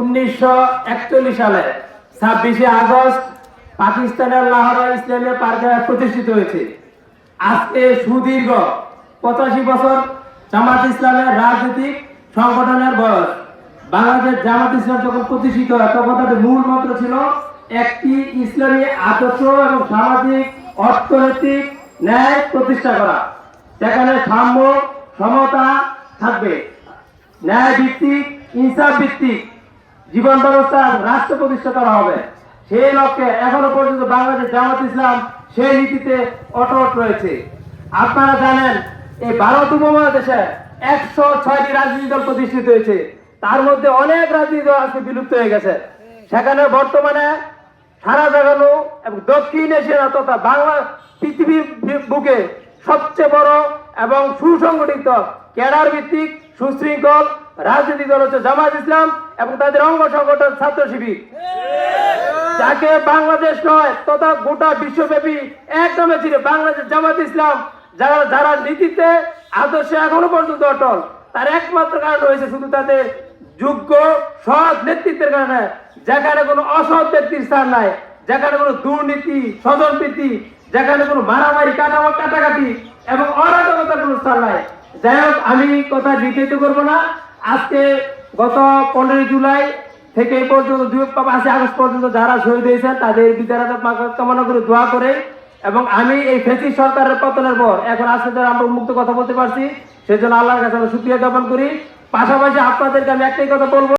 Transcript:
1941 সালে 26শে আগস্ট পাকিস্তানের লাহোরে ইসলামিয়া পার্কে প্রতিষ্ঠিত হয়েছে। আজকে সুদীর্ঘ 85 বছর জামাত ইসলামের রাজনৈতিক সংগঠনের বয়স। বাংলাদেশ জামাত ইসলাম যখন প্রতিষ্ঠিত হয় তখন তাদের মূল মন্ত্র ছিল একটি ইসলামী আদর্শ এবং সামাজিক অর্থনৈতিক ন্যায় প্রতিষ্ঠা করা, যেখানে সাম্য সমতা থাকবে, ন্যায় ভিত্তিক ইনসাফ ভিত্তিক জীবন ব্যবস্থা রাষ্ট্র প্রতিষ্ঠা করা হবে। সেই লক্ষ্যে এখনো পর্যন্ত বাংলাদেশ জামাত ইসলাম সেই নীতিতে অটল রয়েছে। আপনারা জানেন এই ভারত উপমহাদেশে 106টি রাজনৈতিক দল প্রতিষ্ঠিত হয়েছে, তার মধ্যে অনেক রাজনৈতিক দল আজকে বিলুপ্ত হয়ে গেছে। সেখানে বর্তমানে সারা জাগানো এবং দক্ষিণ এশিয়া তথা বাংলা পৃথিবীর বুকে সবচেয়ে বড় এবং সুসংগঠিত ক্যাডার ভিত্তিক সুশৃঙ্খল রাজনৈতিক দল হচ্ছে জামাত ইসলাম এবং তাদের অঙ্গ সংগঠন ছাত্র শিবির, যাকে বাংলাদেশ নয় তথা গোটা বিশ্বব্যাপী একদমে ছিল বাংলাদেশ জামাত ইসলাম, যারা নীতিতে আদর্শে এখনো পর্যন্ত অটল। তার একমাত্র কারণ হয়েছে শুধু তাদের যোগ্য সৎ নেতৃত্বের কারণে, যেখানে কোনো অসৎ ব্যক্তির স্থান নাই, যেখানে কোনো দুর্নীতি স্বজনপ্রীতি, যেখানে কোনো মারামারি কাটাকাটি এবং অরাজকতার কোনো স্থান নাই। যাই হোক, আমি কথা বিকৃত করবো না। আজকে গত 15 জুলাই থেকে এই পর্যন্ত 5 আগস্ট পর্যন্ত যারা শহীদ হয়েছেন তাদের বিদ্যারাত কামনা করে দোয়া করে, এবং আমি এই ফ্যাসিস্ট সরকারের পতনের পর এখন আজকে যারা আমরা মুক্ত কথা বলতে পারছি সেজন্য আল্লাহর কাছে আমরা শুকরিয়া জ্ঞাপন করি। পাশাপাশি আপনাদেরকে আমি একটাই কথা বলবো,